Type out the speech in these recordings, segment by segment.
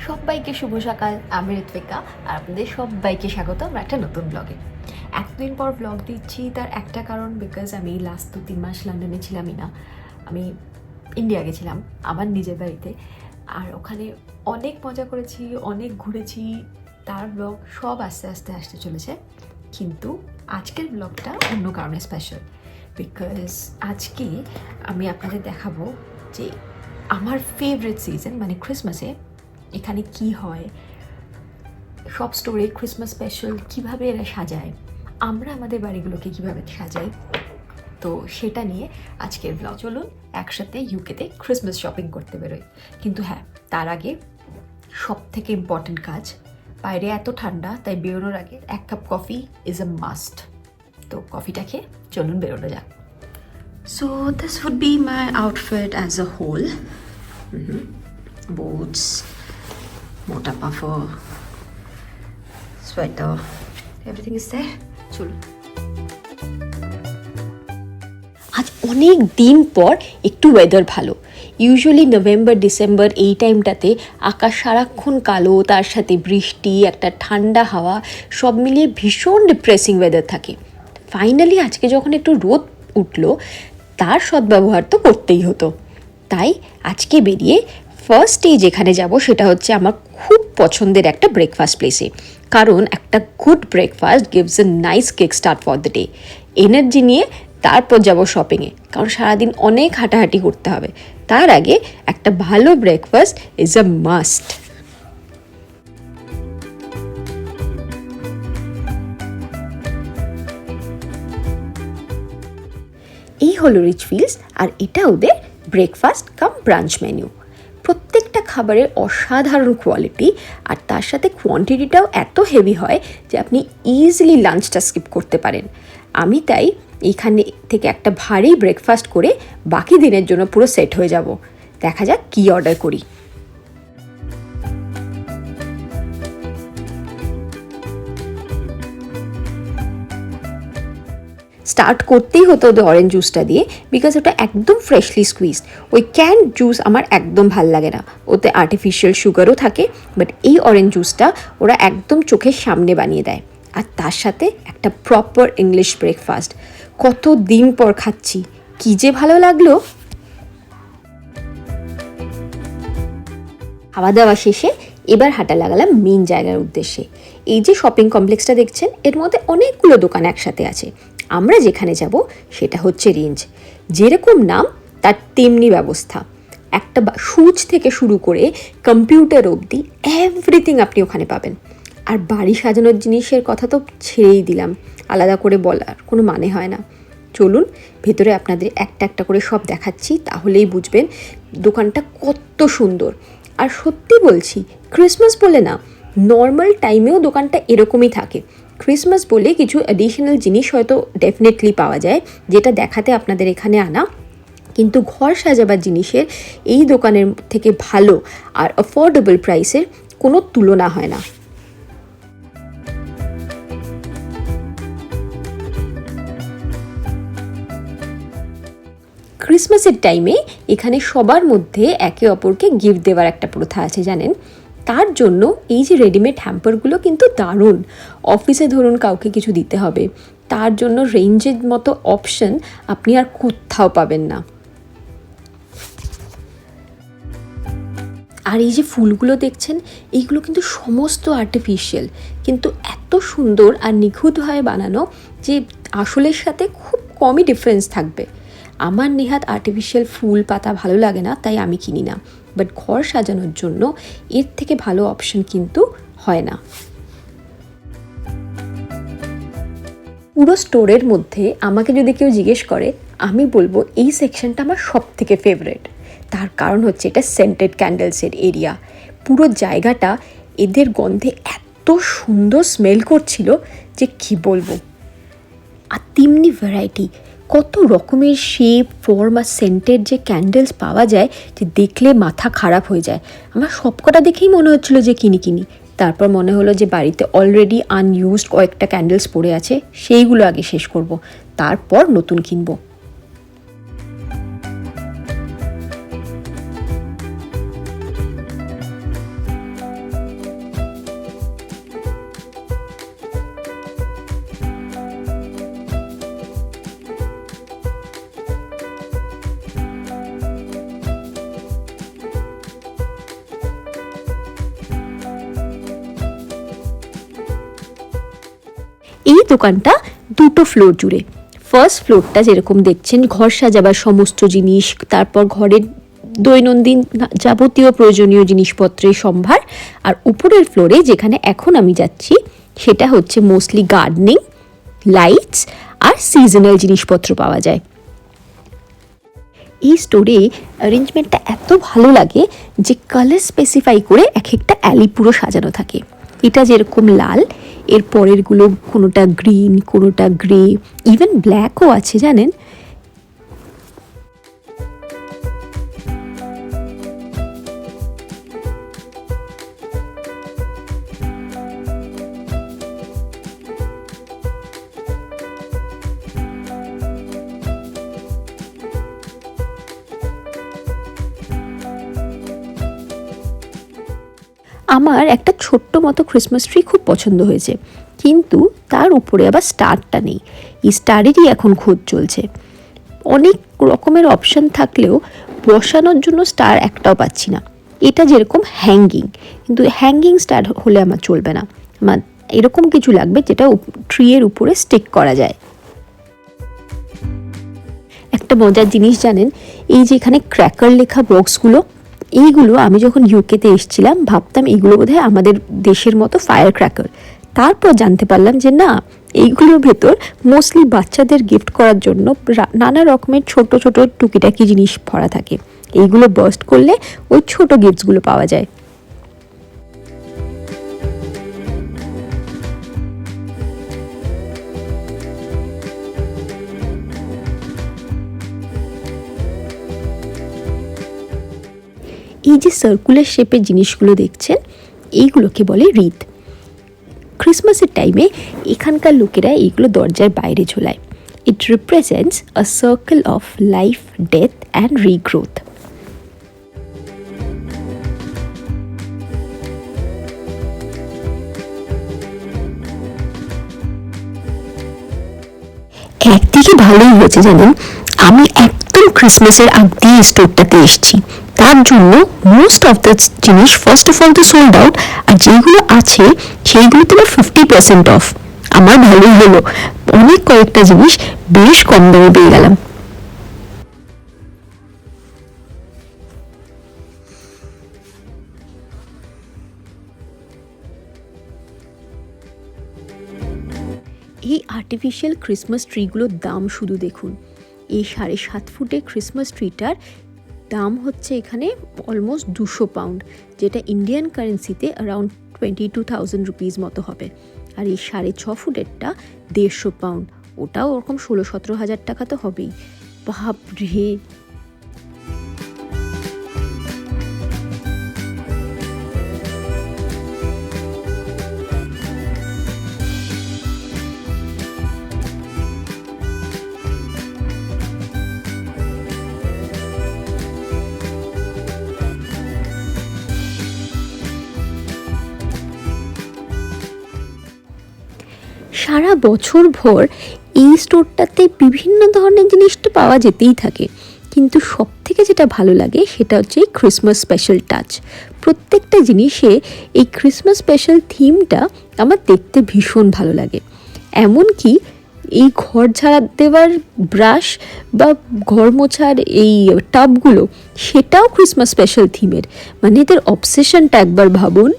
সবাইকে শুভ সকাল। আমি ঋত্বিকা আর আপনাদের সবাইকে স্বাগত আমার একটা নতুন ব্লগে। এতদিন পর ব্লগ দিচ্ছি, তার একটা কারণ বিকজ আমি লাস্ট 2-3 মাস লন্ডনে ছিলামই না। আমি ইন্ডিয়া গেছিলাম আমার নিজের বাড়িতে, আর ওখানে অনেক মজা করেছি, অনেক ঘুরেছি। তার ব্লগ সব আস্তে আস্তে আসতে চলেছে, কিন্তু আজকের ব্লগটা অন্য কারণে স্পেশাল। বিকজ আজকে আমি আপনাদের দেখাবো যে আমার ফেভারিট সিজন মানে ক্রিসমাসে এখানে কি হয়, সব স্টোরে ক্রিসমাস স্পেশাল কীভাবে এরা সাজায়, আমরা আমাদের বাড়িগুলোকে কীভাবে সাজাই, তো সেটা নিয়ে আজকের ব্লগ। চলুন একসাথে ইউকেতে ক্রিসমাস শপিং করতে বেরোই। কিন্তু হ্যাঁ, তার আগে সব থেকে ইম্পর্টেন্ট কাজ, বাইরে এত ঠান্ডা তাই বেরোনোর আগে 1 cup coffee is a must. তো কফিটা খেয়ে চলুন বেরোনো যাক। So this would be my outfit as a whole. Boots, মোটা puffer, sweater, everything is there. চলুন। আজ অনেক দিন পর একটু ওয়েদার ভালো। ইউজুয়ালি নভেম্বর ডিসেম্বর এই টাইমটাতে আকাশ সারাক্ষণ কালো, তার সাথে বৃষ্টি, একটা ঠান্ডা হাওয়া, সব মিলিয়ে ভীষণ ডিপ্রেসিং ওয়েদার থাকে। ফাইনালি আজকে যখন একটু রোদ উঠলো, তার সদ্ব্যবহার তো করতেই হতো। তাই আজকে বেরিয়ে ফার্স্টেই যেখানে যাব সেটা হচ্ছে আমার খুব পছন্দের একটা ব্রেকফাস্ট প্লেসে, কারণ একটা good breakfast gives a nice kick start for the day. Energy নিয়ে তারপর যাব শপিংয়ে, কারণ সারাদিন অনেক হাঁটাহাঁটি করতে হবে। তার আগে একটা ভালো ব্রেকফাস্ট ইজ আ মাস্ট। এই হলো রিচফিল্ডস, আর এটা ওদের ব্রেকফাস্ট কাম ব্রাঞ্চ মেনু। প্রত্যেকটা খাবারের অসাধারণ কোয়ালিটি, আর তার সাথে কোয়ান্টিটিটাও এত হেভি হয় যে আপনি ইজিলি লাঞ্চটা স্কিপ করতে পারেন। আমি তাই এইখানে থেকে একটা ভারী ব্রেকফাস্ট করে বাকি দিনের জন্য পুরো সেট হয়ে যাব। দেখা যাক কী অর্ডার করি। স্টার্ট করতেই হতো ওদের অরেঞ্জ জুসটা দিয়ে, বিকজ ওটা একদম ফ্রেশলি স্কুইজড। ওই ক্যান জুস আমার একদম ভাল লাগে না, ওতে আর্টিফিশিয়াল সুগারও থাকে। বাট এই অরেঞ্জ জুসটা ওরা একদম চোখের সামনে বানিয়ে দেয়, আর তার সাথে একটা প্রপার ইংলিশ ব্রেকফাস্ট। কত দিন পর খাচ্ছি, কী যে ভালো লাগলো। খাওয়া দাওয়া শেষে এবার হাঁটা লাগালাম মেন জায়গার উদ্দেশ্যে। এই যে শপিং কমপ্লেক্সটা দেখছেন, এর মধ্যে অনেকগুলো দোকান একসাথে আছে। আমরা যেখানে যাব সেটা হচ্ছে রেঞ্জ। যেরকম নাম তার তেমনি ব্যবস্থা। একটা সুচ থেকে শুরু করে কম্পিউটার অবধি এভরিথিং আপনি ওখানে পাবেন। আর বাড়ি সাজানোর জিনিসের কথা তো ছেড়েই দিলাম, আলাদা করে বলার কোনো মানে হয় না। চলুন ভেতরে আপনাদের একটা একটা করে সব দেখাচ্ছি, তাহলেই বুঝবেন দোকানটা কত সুন্দর। আর সত্যি বলছি, ক্রিসমাস বলে না, নর্মাল টাইমেও দোকানটা এরকমই থাকে। ক্রিসমাস বলে কিছু অ্যাডিশনাল জিনিস হয়তো ডেফিনেটলি পাওয়া যায়, যেটা দেখাতে আপনাদের এখানে আনা। কিন্তু ঘর সাজাবার জিনিসের এই দোকানের থেকে ভালো আর অ্যাফোর্ডেবল প্রাইসের কোনো তুলনা হয় না। ক্রিসমাসের টাইমে এখানে সবার মধ্যে একে অপরকে গিফট দেওয়ার একটা প্রথা আছে জানেন। তার জন্য এই যে রেডিমেড হ্যাম্পারগুলো কিন্তু দারুণ। অফিসে ধরুন কাউকে কিছু দিতে হবে, তার জন্য রেঞ্জের মতো অপশন আপনি আর কোথাও পাবেন না। আর এই যে ফুলগুলো দেখছেন, এইগুলো কিন্তু সমস্ত আর্টিফিশিয়াল, কিন্তু এত সুন্দর আর নিখুঁতভাবে বানানো যে আসলের সাথে খুব কমই ডিফারেন্স থাকবে। আমার নেহাত আর্টিফিশিয়াল ফুল পাতা ভালো লাগে না, তাই আমি কিনি না। বাট ঘর সাজানোর জন্য এর থেকে ভালো অপশন কিন্তু হয় না। পুরো স্টোরের মধ্যে আমাকে যদি কেউ জিজ্ঞেস করে, আমি বলবো এই সেকশনটা আমার সব থেকে ফেভারিট। তার কারণ হচ্ছে এটা সেন্টেড ক্যান্ডেলসের এরিয়া। পুরো জায়গাটা এদের গন্ধে এত সুন্দর স্মেল করছিল যে কী বলবো। আর তেমনি ভ্যারাইটি, কত রকমের শেপ, ফর্ম আর সেন্টেড যে ক্যান্ডেলস পাওয়া যায় যে দেখলে মাথা খারাপ হয়ে যায়। আমার সবকটা দেখেই মনে হচ্ছিল যে কিনি। তারপর মনে হলো যে বাড়িতে অলরেডি আনইউজড কয়েকটা ক্যান্ডেলস পড়ে আছে, সেইগুলো আগে শেষ করব, তারপর নতুন কিনবো। এই দোকানটা দুটো ফ্লোর জুড়ে। ফার্স্ট ফ্লোরটা যেরকম দেখছেন ঘর সাজাবার সমস্ত জিনিস, তারপর ঘরের দৈনন্দিন যাবতীয় প্রয়োজনীয় জিনিসপত্রের সম্ভার। আর উপরের ফ্লোরে যেখানে এখন আমি যাচ্ছি সেটা হচ্ছে মোস্টলি গার্ডেনিং, লাইটস আর সিজনাল জিনিসপত্র পাওয়া যায়। এই স্টোরে অ্যারেঞ্জমেন্টটা এত ভালো লাগে যে কালার স্পেসিফাই করে এক একটা অ্যালি পুরো সাজানো থাকে। এটা যেরকম লাল, এর পরেরগুলো কোনোটা গ্রিন, কোনোটা গ্রে, ইভেন ব্ল্যাকও আছে জানেন। আমার একটা ছোট্ট মতো ক্রিসমাস ট্রি খুব পছন্দ হয়েছে, কিন্তু তার উপরে আবার স্টারটা নেই। এই স্টারেরই এখন খোঁজ চলছে। অনেক রকমের অপশান থাকলেও বসানোর জন্য স্টার একটাও পাচ্ছি না। এটা যেরকম হ্যাঙ্গিং, কিন্তু হ্যাঙ্গিং স্টার হলে আমার চলবে না, আমার এরকম কিছু লাগবে যেটা ট্রিয়ের উপরে স্টিক করা যায়। একটা মজার জিনিস জানেন, এই যে এখানে ক্র্যাকার লেখা বক্সগুলো, এইগুলো আমি যখন ইউকেতে এসেছিলাম ভাবতাম এইগুলো বোধহয় আমাদের দেশের মতো ফায়ার ক্র্যাকার। তারপর জানতে পারলাম যে না, এইগুলোর ভেতর মোস্টলি বাচ্চাদের গিফট করার জন্য নানা রকমের ছোট ছোট টুকিটাকি জিনিস ভরা থাকে। এইগুলো বার্স্ট করলে ওই ছোট গিফটসগুলো পাওয়া যায়। এই যে সার্কুলার শেপের জিনিসগুলো দেখছেন, এইগুলোকে বলে রিথ। ক্রিসমাসের টাইমে এখানকার লোকেরা এইগুলো দরজার বাইরে ঝোলায়। It represents a circle of life, death and regrowth. একদিকে ভালোই হয়েছে জানেন, আমি একদম ক্রিসমাসের আগ দিয়ে স্টোরটাতে এসেছি, তার জন্য মোস্ট অফ দ্য জিনিস ফার্স্ট অফ অল তো সোল্ড আউট, আর যেগুলো আছে সেইগুলো তো 50% অফ। আমার ভালোই হলো, অনেক কয়েকটা জিনিস বেশ কম দামে পেয়ে গেলাম। এই আর্টিফিশিয়াল ক্রিসমাস ট্রিগুলোর দাম শুধু দেখুন। এই 7.5 ফুটের ক্রিসমাস ট্রিটার দাম হচ্ছে এখানে অলমোস্ট 200 পাউন্ড, যেটা ইন্ডিয়ান কারেন্সিতে অ্যারাউন্ড 22,000 রুপিস মতো হবে। আর এই 6.5 ফুটেরটা 150 পাউন্ড, ওটাও ওরকম 16-17 হাজার টাকা তো হবেই। বাপরে! সারা বছর ভর এই স্টোরটাতে বিভিন্ন ধরনের জিনিস তো পাওয়া যেতেই থাকে, কিন্তু সব থেকে যেটা ভালো লাগে সেটা হচ্ছে এই ক্রিসমাস স্পেশাল টাচ। প্রত্যেকটা জিনিসে এই ক্রিসমাস স্পেশাল থিমটা আমার দেখতে ভীষণ ভালো লাগে। এমনকি এই ঘর ঝাড়া দেওয়ার ব্রাশ বা ঘর মোছার এই টাবগুলো, সেটাও ক্রিসমাস স্পেশাল থিমের। মানে এদের অবসেশনটা একবার ভাবুন।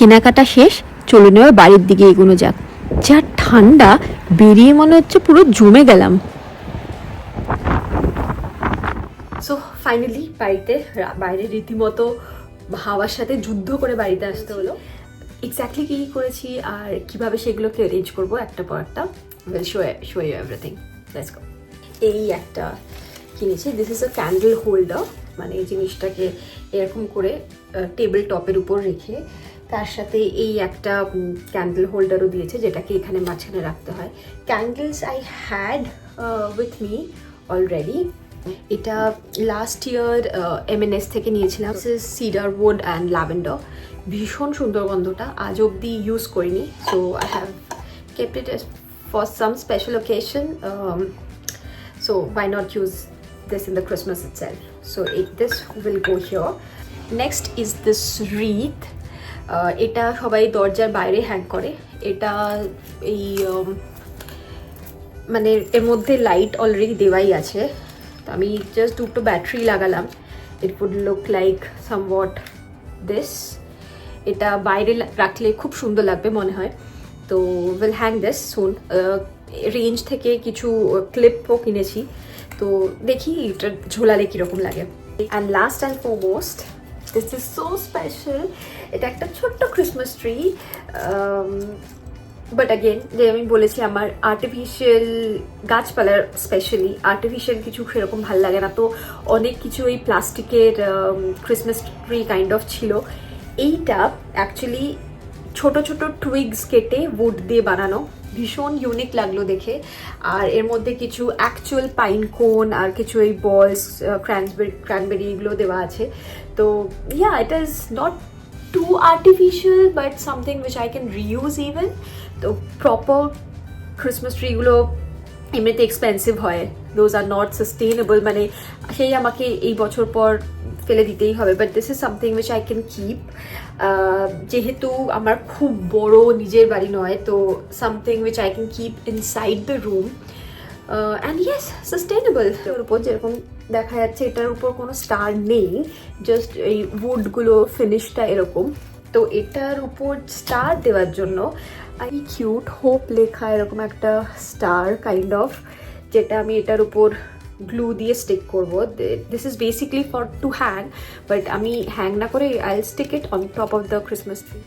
কেনাকাটা শেষ, চলে নেওয়ার বাড়ির দিকে এগোনো যাক। যা ঠান্ডা, বেরিয়ে মনে হচ্ছে পুরো জমে গেলাম। সো ফাইনালি বাড়িতে, বাইরে রীতিমতো হাওয়ার সাথে যুদ্ধ করে বাড়িতে আসতে হলো। এক্স্যাক্টলি কী করেছি আর কিভাবে সেগুলোকে অ্যারেঞ্জ করবো একটা পর একটা, will show you everything. Let's go. এই একটা কিনেছি, this is a candle holder. মানে এই জিনিসটাকে এরকম করে টেবিল টপের উপর রেখে তার সাথে এই একটা ক্যান্ডেল হোল্ডারও দিয়েছে, যেটাকে এখানে মাঝখানে রাখতে হয়। Candles I had with me already. এটা লাস্ট ইয়ার M&S থেকে নিয়েছিলাম। Cedar wood and lavender. ভীষণ সুন্দর গন্ধটা, আজ অবধি ইউজ করিনি, so I have kept it for some special occasion, so why not use this in the Christmas itself. So this will go here. Next is this wreath. এটা সবাই দরজার বাইরে হ্যাং করে। এটা এই মানে এর মধ্যে লাইট অলরেডি দেওয়াই আছে, তো আমি জাস্ট দুটো ব্যাটারি লাগালাম। It would look like somewhat this. এটা বাইরে রাখলে খুব সুন্দর লাগবে মনে হয়, তো will hang this soon. Range থেকে কিছু ক্লিপও কিনেছি, তো দেখি এটা ঝোলালে কীরকম লাগে। And last and foremost, this is so special. এটা একটা ছোট্ট ক্রিসমাস ট্রি, বাট অ্যাগেন যে আমি বলেছি আমার আর্টিফিশিয়াল গাছপালার, স্পেশালি আর্টিফিশিয়াল কিছু সেরকম ভালো লাগে না, তো অনেক কিছু এই প্লাস্টিকের ক্রিসমাস ট্রি কাইন্ড অফ ছিল। এইটা অ্যাকচুয়ালি ছোট ছোট টুইগস কেটে উড দিয়ে বানানো, ভীষণ ইউনিক লাগলো দেখে। আর এর মধ্যে কিছু অ্যাকচুয়াল পাইন কোন আর কিছু এই বলস, ক্র্যানবেরি এগুলো দেওয়া আছে। তো yeah, it is not too artificial but something which I can reuse even. তো প্রপার ক্রিসমাস ট্রিগুলো এমনিতে এক্সপেন্সিভ হয়, দোজ আর নট সাস্টেনেবল, মানে সেই আমাকে এই বছর পর ফেলে দিতেই হবে। But this is something which I can keep. যেহেতু আমার খুব বড় নিজের বাড়ি নয়, তো something which I can keep inside the room and yes sustainable. এর উপর যেরকম দেখা যাচ্ছে এটার উপর কোনো স্টার নেই, জাস্ট এই উডগুলো ফিনিশটা এরকম। তো এটার উপর স্টার দেওয়ার জন্য আই কিউট হোপ লেখা এরকম একটা স্টার কাইন্ড অফ, যেটা আমি এটার উপর গ্লু দিয়ে স্টিক করব। This is basically for to hang, but আমি হ্যাং না করে I stick it on top of the Christmas tree.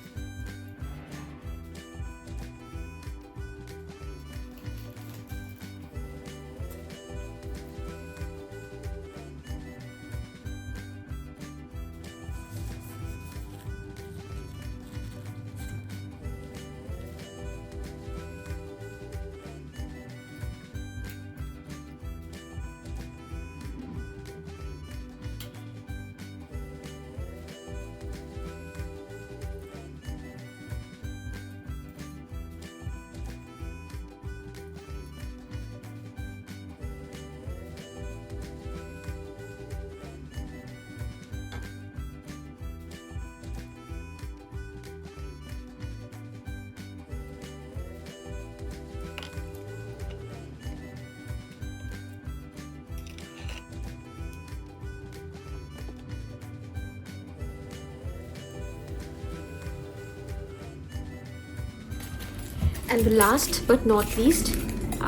And the last but not least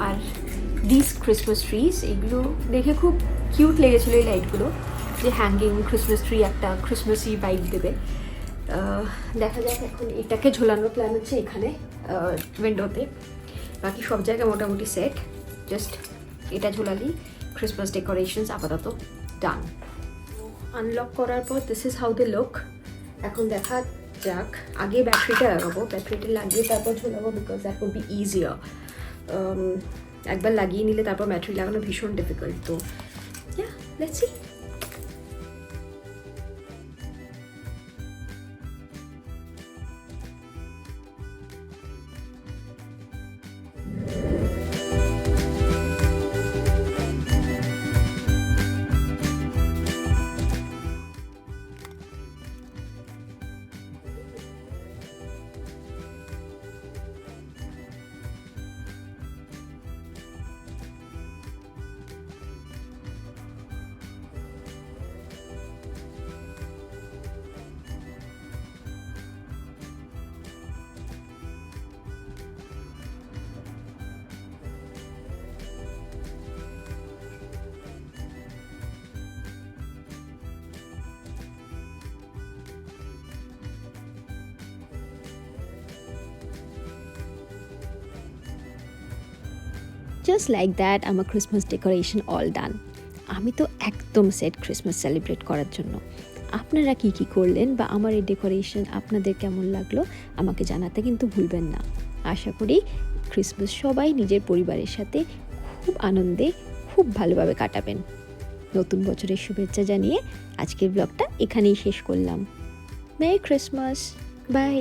আর দিস ক্রিসমাস ট্রিজ, এগুলো দেখে খুব কিউট লেগেছিলো এই লাইটগুলো, যে হ্যাঙ্গিং ক্রিসমাস ট্রি একটা ক্রিসমাসি ভাইব দেবে। দেখা যাক, এখন এটাকে ঝোলানোর প্ল্যান হচ্ছে এখানে উইন্ডোতে। বাকি সব জায়গায় মোটামুটি সেট, জাস্ট এটা ঝোলালেই ক্রিসমাস ডেকোরেশনস আপাতত ডান। আনলক করার পর this is how they look. এখন দেখা যাক, আগে ব্যাটারিটা লাগাবো, ব্যাটারিটা লাগিয়ে তারপর ঝোলাবো, because that would be easier. একবার লাগিয়ে নিলে তারপর ব্যাটারি লাগানো ভীষণ ডিফিকাল্ট, তো yeah let's see. Just like that আমার ক্রিসমাস ডেকোরেশন অল ডান। আমি তো একদম সেট ক্রিসমাস সেলিব্রেট করার জন্য। আপনারা কি কি করলেন বা আমার এই ডেকোরেশন আপনাদের কেমন লাগলো আমাকে জানাতে কিন্তু ভুলবেন না। আশা করি ক্রিসমাস সবাই নিজের পরিবারের সাথে খুব আনন্দে খুব ভালোভাবে কাটাবেন। নতুন বছরের শুভেচ্ছা জানিয়ে আজকের ব্লগটা এখানেই শেষ করলাম। Merry Christmas, by.